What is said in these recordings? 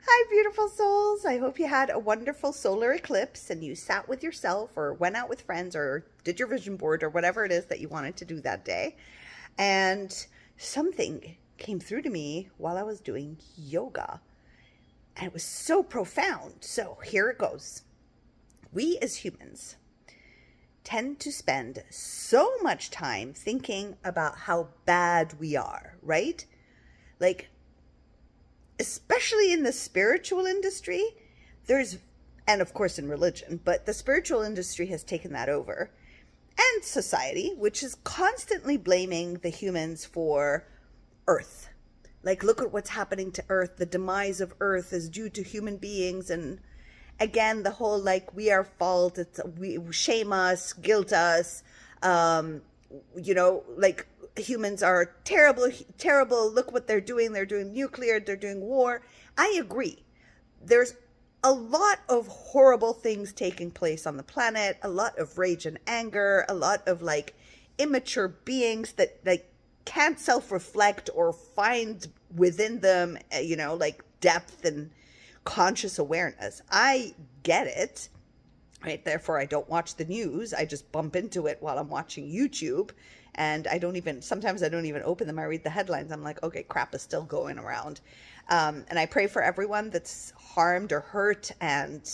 Hi, beautiful souls. I hope you had a wonderful solar eclipse and you sat with yourself or went out with friends or did your vision board or whatever it is that you wanted to do that day. And something came through to me while I was doing yoga. And it was so profound. So here it goes. We as humans tend to spend so much time thinking about how bad we are, right? Like, especially in the spiritual industry, and of course in religion, but the spiritual industry has taken that over. And society, which is constantly blaming the humans for Earth. Like, look at what's happening to Earth. The demise of Earth is due to human beings. And again, the whole, like, we are fault. We shame us, guilt us, like, humans are terrible. Look what they're doing. They're doing nuclear. They're doing war. I agree. There's a lot of horrible things taking place on the planet, a lot of rage and anger, a lot of like immature beings that like can't self-reflect or find within them, like depth and conscious awareness. I get it. Right. Therefore, I don't watch the news. I just bump into it while I'm watching YouTube. And sometimes I don't even open them. I read the headlines. I'm like, okay, crap is still going around. And I pray for everyone that's harmed or hurt. And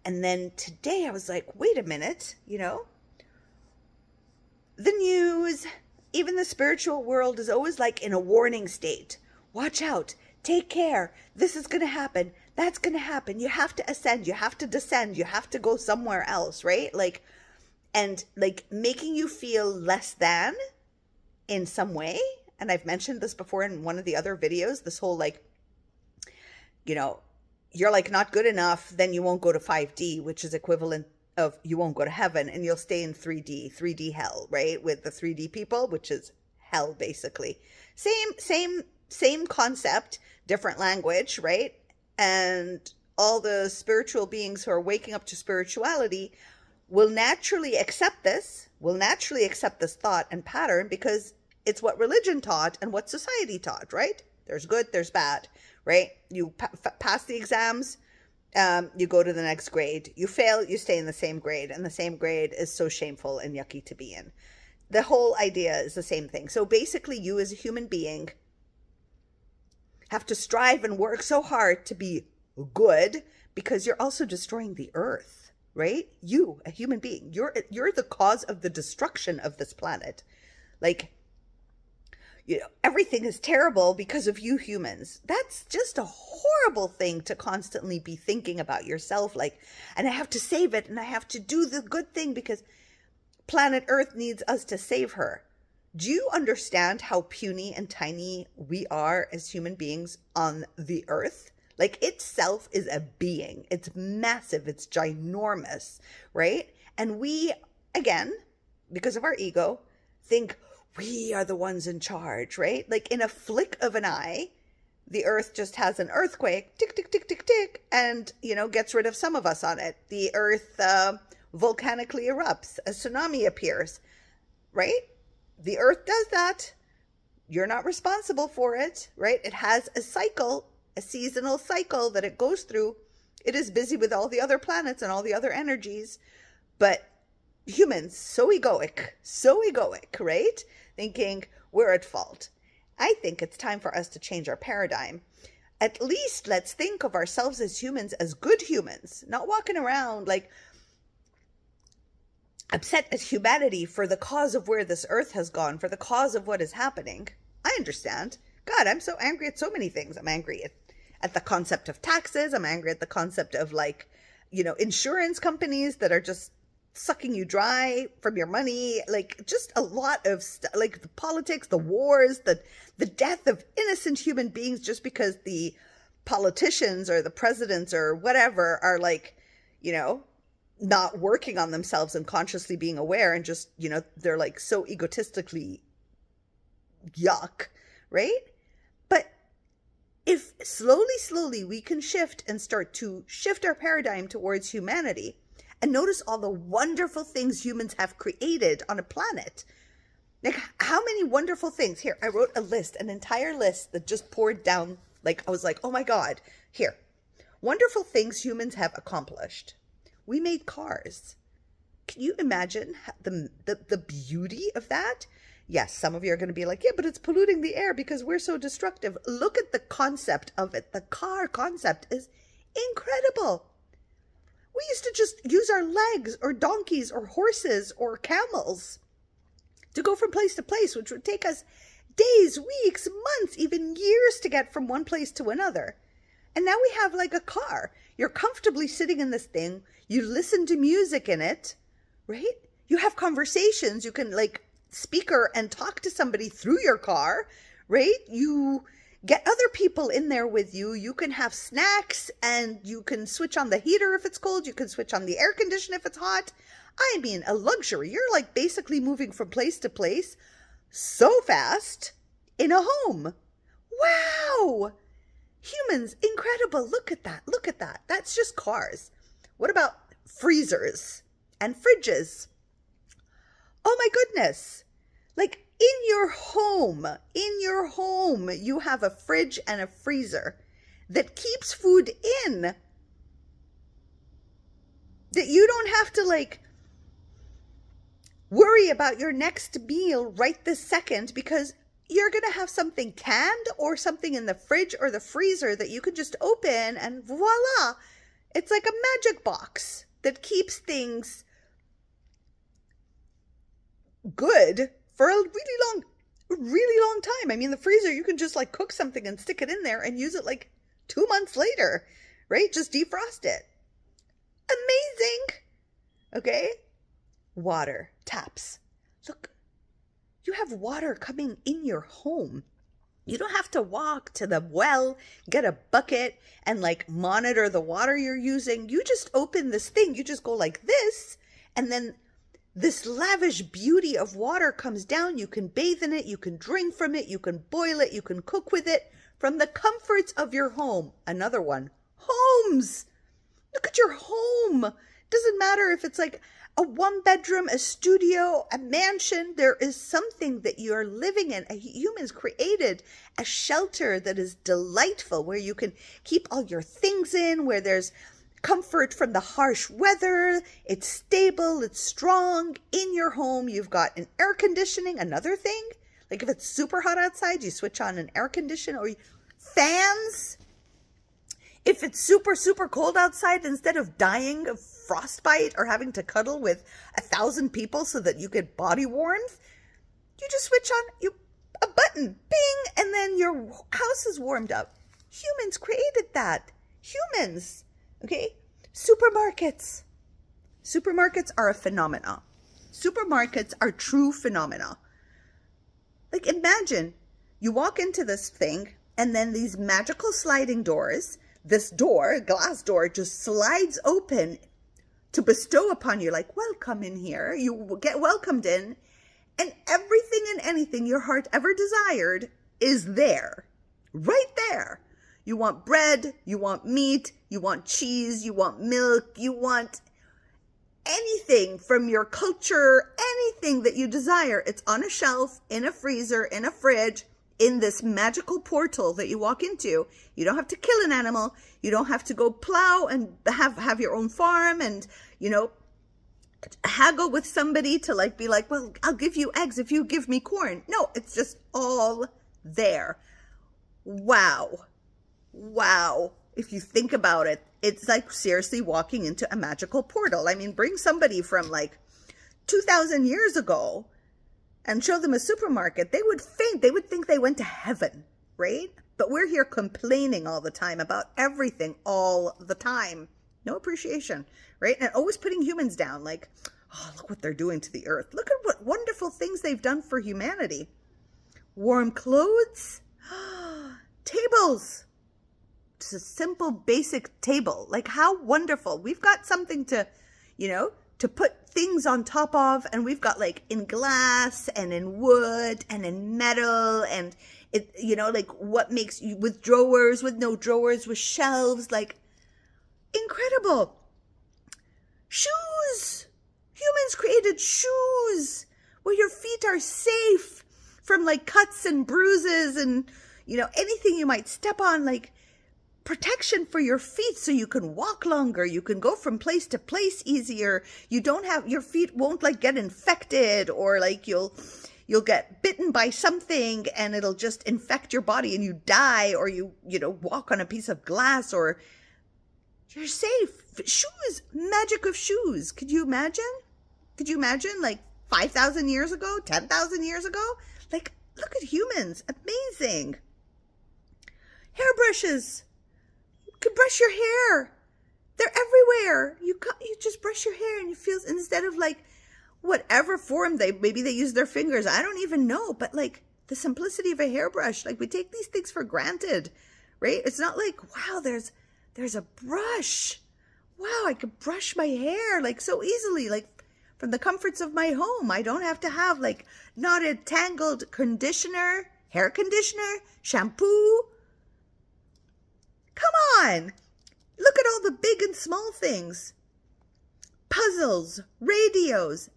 then today I was like, wait a minute, the news, even the spiritual world is always like in a warning state. Watch out. Take care. This is going to happen. That's going to happen. You have to ascend. You have to descend. You have to go somewhere else, right? And making you feel less than in some way. And I've mentioned this before in one of the other videos, this whole you're like not good enough, then you won't go to 5D, which is equivalent of you won't go to heaven and you'll stay in 3D hell, right? With the 3D people, which is hell basically. Same concept, different language, right? And all the spiritual beings who are waking up to spirituality will naturally accept this thought and pattern because it's what religion taught and what society taught, right? There's good, there's bad, right? You pass the exams, you go to the next grade. You fail, you stay in the same grade, and the same grade is so shameful and yucky to be in. The whole idea is the same thing. So basically, you as a human being have to strive and work so hard to be good because you're also destroying the earth. Right? You, a human being, you're the cause of the destruction of this planet. Like, everything is terrible because of you humans. That's just a horrible thing to constantly be thinking about yourself. Like, and I have to save it and I have to do the good thing because planet Earth needs us to save her. Do you understand how puny and tiny we are as human beings on the Earth? Like, itself is a being. It's massive. It's ginormous, right? And we, again, because of our ego, think we are the ones in charge, right? Like, in a flick of an eye, the earth just has an earthquake, tick, tick, tick, tick, tick, and, gets rid of some of us on it. The earth volcanically erupts. A tsunami appears, right? The earth does that. You're not responsible for it, right? It has a cycle, a seasonal cycle that it goes through. It is busy with all the other planets and all the other energies, but humans, so egoic, right? Thinking we're at fault. I think it's time for us to change our paradigm. At least let's think of ourselves as humans, as good humans, not walking around like upset at humanity for the cause of where this earth has gone, for the cause of what is happening. I understand. God, I'm so angry at so many things. I'm angry at the concept of taxes. I'm angry at the concept of insurance companies that are just sucking you dry from your money. Like, just a lot of like the politics, the wars, the death of innocent human beings just because the politicians or the presidents or whatever are not working on themselves and consciously being aware and just, they're like so egotistically yuck, right? But if slowly we can shift and start to shift our paradigm towards humanity and notice all the wonderful things humans have created on a planet. Like, how many wonderful things. Here, I wrote a list, an entire list that just poured down. Like, I was like, oh my God. Here, wonderful things humans have accomplished. We made cars. Can you imagine the beauty of that? Yes, some of you are going to be like, yeah, but it's polluting the air because we're so destructive. Look at the concept of it. The car concept is incredible. We used to just use our legs or donkeys or horses or camels to go from place to place, which would take us days, weeks, months, even years to get from one place to another. And now we have like a car. You're comfortably sitting in this thing. You listen to music in it, right? You have conversations. You can like speaker and talk to somebody through your car, right? You get other people in there with you. You can have snacks and you can switch on the heater if it's cold. You can switch on the air conditioner if it's hot. I mean, a luxury. You're like basically moving from place to place so fast in a home. Wow. Humans, incredible. Look at that. Look at that. That's just cars. What about freezers and fridges? Oh my goodness. Like in your home, you have a fridge and a freezer that keeps food in, that you don't have to like worry about your next meal right this second, because you're going to have something canned or something in the fridge or the freezer that you can just open and voila. It's like a magic box that keeps things good for a really long time. I mean, the freezer, you can just like cook something and stick it in there and use it like 2 months later, right? Just defrost it. Amazing. Okay. Water, taps. Look, you have water coming in your home. You don't have to walk to the well, get a bucket and like monitor the water you're using. You just open this thing. You just go like this, and then this lavish beauty of water comes down. You can bathe in it. You can drink from it. You can boil it. You can cook with it from the comforts of your home. Another one, homes. Look at your home. Doesn't matter if it's like a 1-bedroom, a studio, a mansion. There is something that you are living in. Humans created a shelter that is delightful, where you can keep all your things in, where there's comfort from the harsh weather. It's stable, it's strong. In your home, you've got an air conditioning, another thing. Like if it's super hot outside, you switch on an air conditioner, or fans. If it's super cold outside, instead of dying of frostbite or having to cuddle with 1,000 people so that you get body warmth, you just switch on a button, bing, and then your house is warmed up. Humans created that. Humans. Okay? Supermarkets. Supermarkets are a phenomena. Supermarkets are true phenomena. Like imagine you walk into this thing and then these magical sliding doors, this door, glass door, just slides open to bestow upon you, like, welcome in here. You get welcomed in, and everything and anything your heart ever desired is there, right there. You want bread, you want meat, you want cheese, you want milk, you want anything from your culture, anything that you desire. It's on a shelf, in a freezer, in a fridge, in this magical portal that you walk into. You don't have to kill an animal. You don't have to go plow and have your own farm and, haggle with somebody to like be like, well, I'll give you eggs if you give me corn. No, it's just all there. Wow. If you think about it, it's like seriously walking into a magical portal. I mean, bring somebody from like 2,000 years ago and show them a supermarket, they would faint. They would think they went to heaven, right? But we're here complaining all the time about everything all the time. No appreciation, right? And always putting humans down, like, oh, look what they're doing to the earth. Look at what wonderful things they've done for humanity. Warm clothes, tables. Just a simple, basic table. Like, how wonderful. We've got something to, to put things on top of, and we've got like in glass and in wood and in metal, and it, like what makes you with drawers, with no drawers, with shelves, like incredible. Shoes. Humans created shoes. where your feet are safe from like cuts and bruises and, you know, anything you might step on, like protection for your feet so you can walk longer. You can go from place to place easier. You don't have, your feet won't like get infected, or like you'll get bitten by something and it'll just infect your body and you die, or you know, walk on a piece of glass, or you're safe. Shoes, magic of shoes. Could you imagine? Like 5,000 years ago, 10,000 years ago? Like, look at humans. Amazing. Hairbrushes. You can brush your hair. They're everywhere. You just brush your hair and it feels, instead of like whatever form maybe they use their fingers. I don't even know. But like the simplicity of a hairbrush, like we take these things for granted, right? It's not like, wow, there's a brush. Wow, I could brush my hair like so easily, like from the comforts of my home. I don't have to have like knotted, tangled conditioner, hair conditioner, shampoo. Come on. Look at all the big and small things. Puzzles, radios,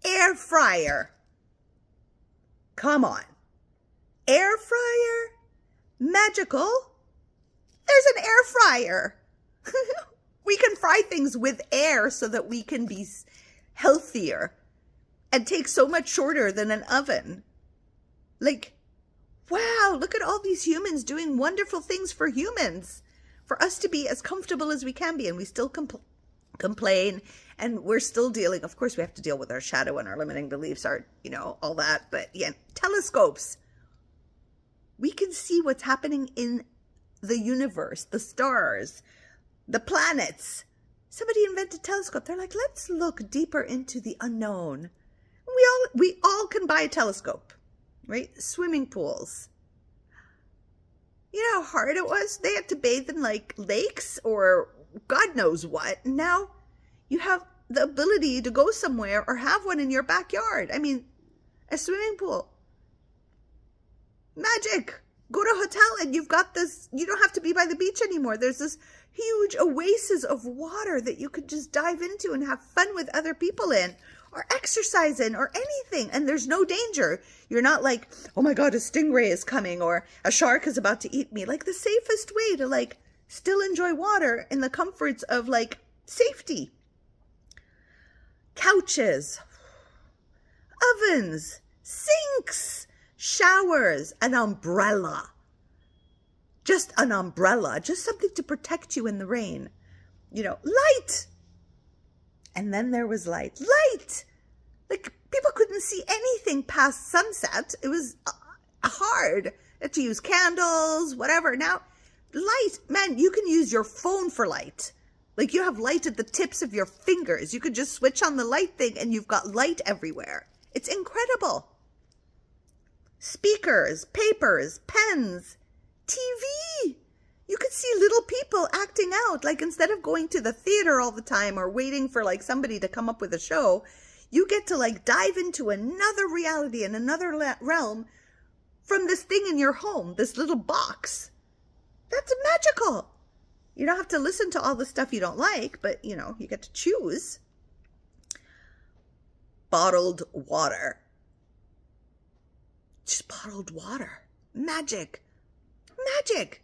air fryer. Come on. Air fryer? Magical? There's an air fryer. We can fry things with air so that we can be healthier and take so much shorter than an oven. Like, wow, look at all these humans doing wonderful things for humans, for us to be as comfortable as we can be. And we still complain, and we're still dealing. Of course, we have to deal with our shadow and our limiting beliefs, our, you know, all that. But yeah, telescopes. We can see what's happening in the universe, the stars, the planets. Somebody invented a telescope. They're like, let's look deeper into the unknown. We all can buy a telescope, right? Swimming pools. You know how hard it was? They had to bathe in like lakes or God knows what. And now you have the ability to go somewhere or have one in your backyard. I mean, a swimming pool. Magic. Go to a hotel and you've got this, you don't have to be by the beach anymore. There's this huge oasis of water that you could just dive into and have fun with other people in, or exercise in, or anything. And there's no danger. You're not like, oh my God, a stingray is coming, or a shark is about to eat me. Like the safest way to like still enjoy water in the comforts of like safety. Couches, ovens, sinks, showers, an umbrella. Just an umbrella, just something to protect you in the rain. You know, light. And then there was light. Light! Like, people couldn't see anything past sunset. It was hard to use candles, whatever. Now, light, man, you can use your phone for light. Like, you have light at the tips of your fingers. You could just switch on the light thing and you've got light everywhere. It's incredible. Speakers, papers, pens, TV. You could see little people acting out. Like, instead of going to the theater all the time or waiting for like somebody to come up with a show, you get to like dive into another reality and another realm from this thing in your home, this little box. That's magical. You don't have to listen to all the stuff you don't like, but you know, you get to choose. Bottled water. Just bottled water. Magic. Magic.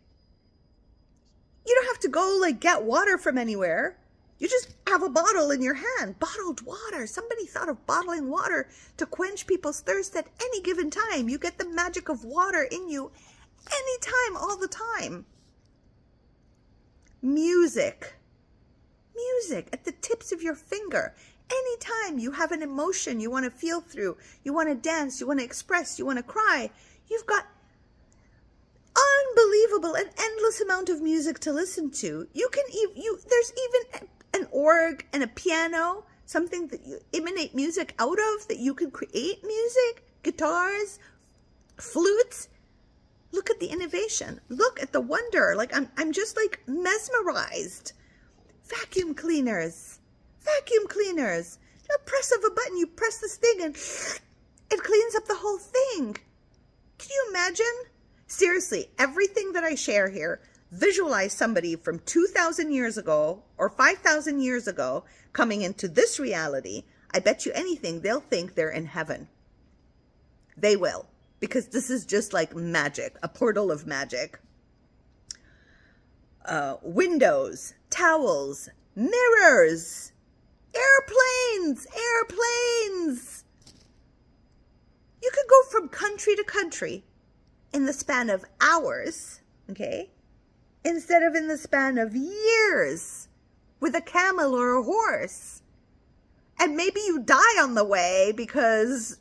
You don't have to go like get water from anywhere. You just have a bottle in your hand. Bottled water. Somebody thought of bottling water to quench people's thirst at any given time. You get the magic of water in you anytime, all the time. Music. Music at the tips of your finger. Anytime you have an emotion you want to feel through, you want to dance, you want to express, you want to cry, you've got unbelievable and endless amount of music to listen to. There's even an org and a piano, something that you emanate music out of, that you can create music, guitars, flutes. Look at the innovation. Look at the wonder. Like I'm just like mesmerized. Vacuum cleaners. A press of a button, you press this thing and it cleans up the whole thing. Can you imagine? Seriously, everything that I share here, visualize somebody from 2,000 years ago or 5,000 years ago coming into this reality. I bet you anything, they'll think they're in heaven. They will, because this is just like magic, a portal of magic. Windows, towels, mirrors, airplanes. You could go from country to country in the span of hours, okay, instead of in the span of years with a camel or a horse. And maybe you die on the way because,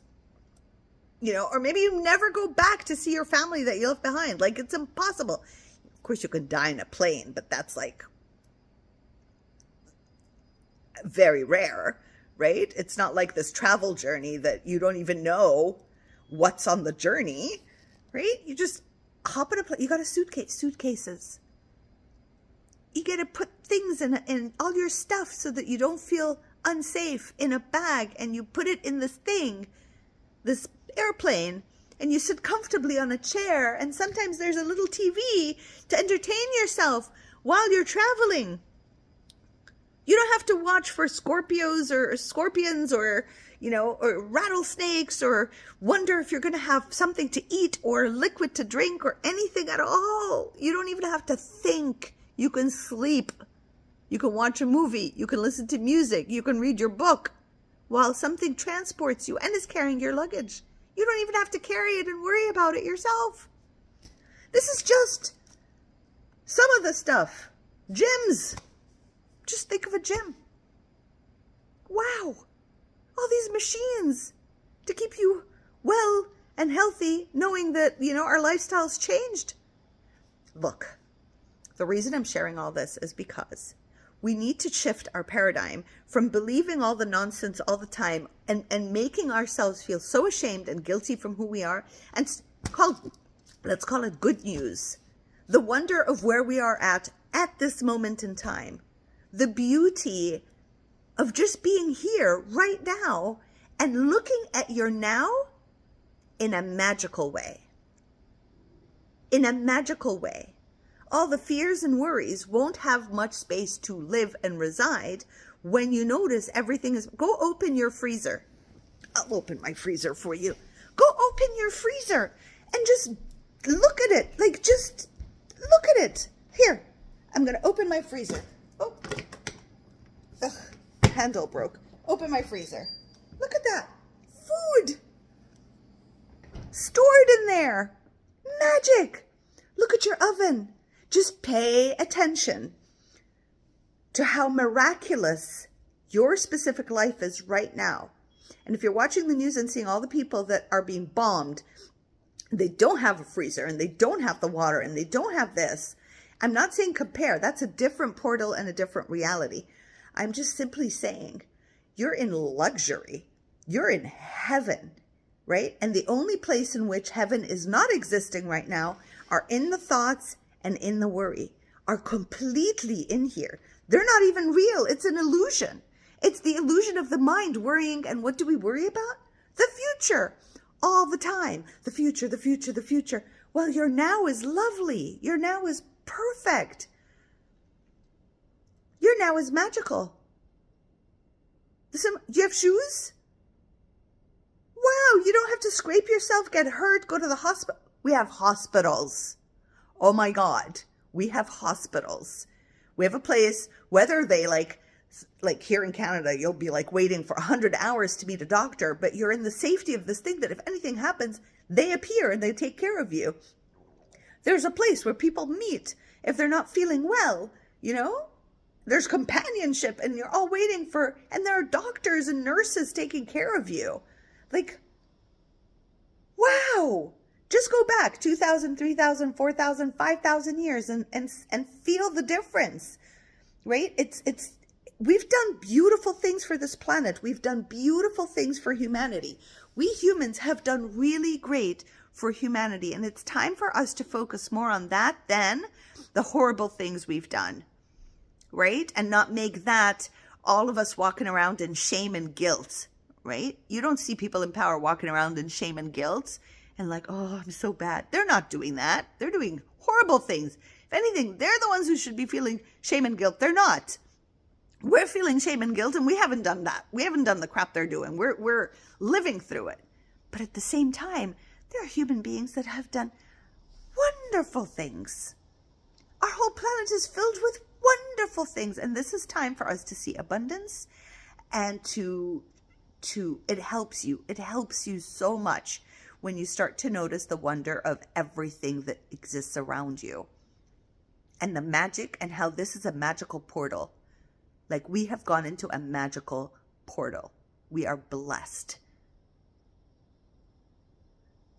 or maybe you never go back to see your family that you left behind. Like, it's impossible. Of course, you can die in a plane, but that's like very rare, right? It's not like this travel journey that you don't even know what's on the journey, right? You just hop in a plane. You got a suitcases. You got to put things in all your stuff so that you don't feel unsafe in a bag, and you put it in this airplane, and you sit comfortably on a chair, and sometimes there's a little TV to entertain yourself while you're traveling. You don't have to watch for Scorpios or scorpions or rattlesnakes, or wonder if you're going to have something to eat or liquid to drink or anything at all. You don't even have to think. You can sleep. You can watch a movie. You can listen to music. You can read your book while something transports you and is carrying your luggage. You don't even have to carry it and worry about it yourself. This is just some of the stuff. Gyms. Just think of a gym. Wow. All these machines to keep you well and healthy, knowing that, our lifestyle's changed. Look, the reason I'm sharing all this is because we need to shift our paradigm from believing all the nonsense all the time and making ourselves feel so ashamed and guilty from who we are, and let's call it good news. The wonder of where we are at this moment in time. The beauty of just being here right now and looking at your now in a magical way. In a magical way. All the fears and worries won't have much space to live and reside when you notice everything is... Go open your freezer. I'll open my freezer for you. Go open your freezer and just look at it. Like, just look at it. Here, I'm going to open my freezer. Oh, ugh, handle broke. Open my freezer. Look at that. Food stored in there. Magic. Look at your oven. Just pay attention to how miraculous your specific life is right now. And if you're watching the news and seeing all the people that are being bombed, they don't have a freezer and they don't have the water and they don't have this. I'm not saying compare. That's a different portal and a different reality. I'm just simply saying you're in luxury. You're in heaven, right? And the only place in which heaven is not existing right now are in the thoughts and in the worry, are completely in here. They're not even real. It's an illusion. It's the illusion of the mind worrying. And what do we worry about? The future. All the time. The future, the future, the future. Well, your now is lovely. Your now is perfect. Your now is magical. Do you have shoes? Wow, you don't have to scrape yourself, get hurt, go to the hospital. We have hospitals. Oh my God, we have hospitals. We have a place, whether they like here in Canada, you'll be like waiting for 100 hours to meet a doctor, but you're in the safety of this thing that if anything happens, they appear and they take care of you. There's a place where people meet if they're not feeling well, There's companionship and you're all waiting and there are doctors and nurses taking care of you. Like, wow. Just go back 2,000, 3,000, 4,000, 5,000 years and feel the difference, right? We've done beautiful things for this planet. We've done beautiful things for humanity. We humans have done really great for humanity. And it's time for us to focus more on that than the horrible things we've done, right? And not make that all of us walking around in shame and guilt, right? You don't see people in power walking around in shame and guilt. And like, oh, I'm so bad. They're not doing that. They're doing horrible things. If anything, they're the ones who should be feeling shame and guilt. They're not. We're feeling shame and guilt, and we haven't done that. We haven't done the crap they're doing. We're living through it. But at the same time, there are human beings that have done wonderful things. Our whole planet is filled with wonderful things. And this is time for us to see abundance and it helps you. It helps you so much when you start to notice the wonder of everything that exists around you. And the magic, and how this is a magical portal. Like, we have gone into a magical portal. We are blessed.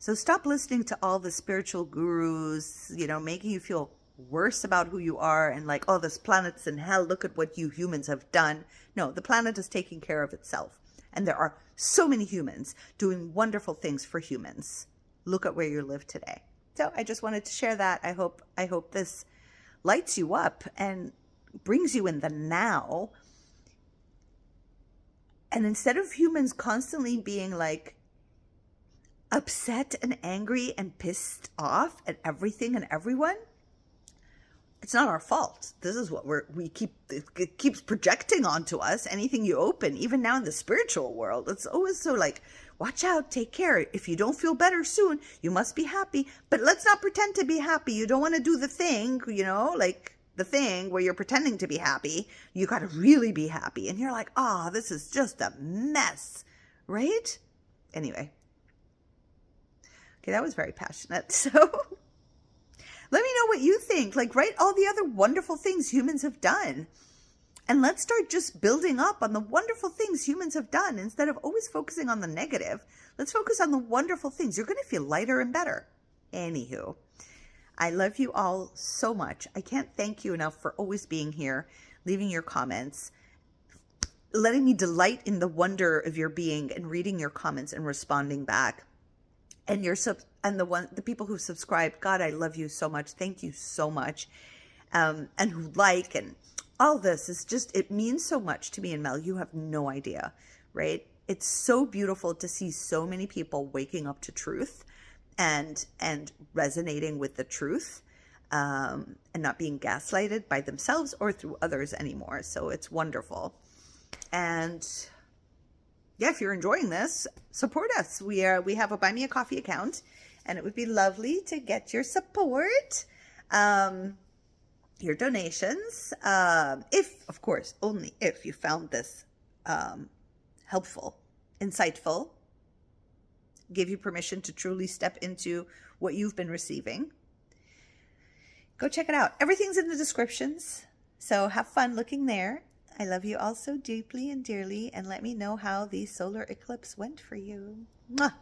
So stop listening to all the spiritual gurus, making you feel worse about who you are and like, oh, this planet's in hell. Look at what you humans have done. No, the planet is taking care of itself. And there are so many humans doing wonderful things for humans. Look at where you live today. So I just wanted to share that. I hope this lights you up and brings you in the now. And instead of humans constantly being like upset and angry and pissed off at everything and everyone, it's not our fault. This is what it keeps projecting onto us. Anything you open, even now in the spiritual world, it's always so like, watch out, take care. If you don't feel better soon, you must be happy. But let's not pretend to be happy. You don't want to do the thing, like the thing where you're pretending to be happy. You got to really be happy. And you're like, this is just a mess, right? Anyway. Okay, that was very passionate. So let me know what you think. Like, write all the other wonderful things humans have done. And let's start just building up on the wonderful things humans have done instead of always focusing on the negative. Let's focus on the wonderful things. You're going to feel lighter and better. Anywho, I love you all so much. I can't thank you enough for always being here, leaving your comments, letting me delight in the wonder of your being and reading your comments and responding back. And the people who subscribed, God, I love you so much. Thank you so much. And who like, and all this is just, it means so much to me and Mel. You have no idea, right? It's so beautiful to see so many people waking up to truth and resonating with the truth, and not being gaslighted by themselves or through others anymore. So it's wonderful. And yeah, if you're enjoying this, support us. We have a Buy Me a Coffee account, and it would be lovely to get your support, your donations. If, of course, only if you found this helpful, insightful, give you permission to truly step into what you've been receiving. Go check it out. Everything's in the descriptions, so have fun looking there. I love you all so deeply and dearly, and let me know how the solar eclipse went for you. Mwah!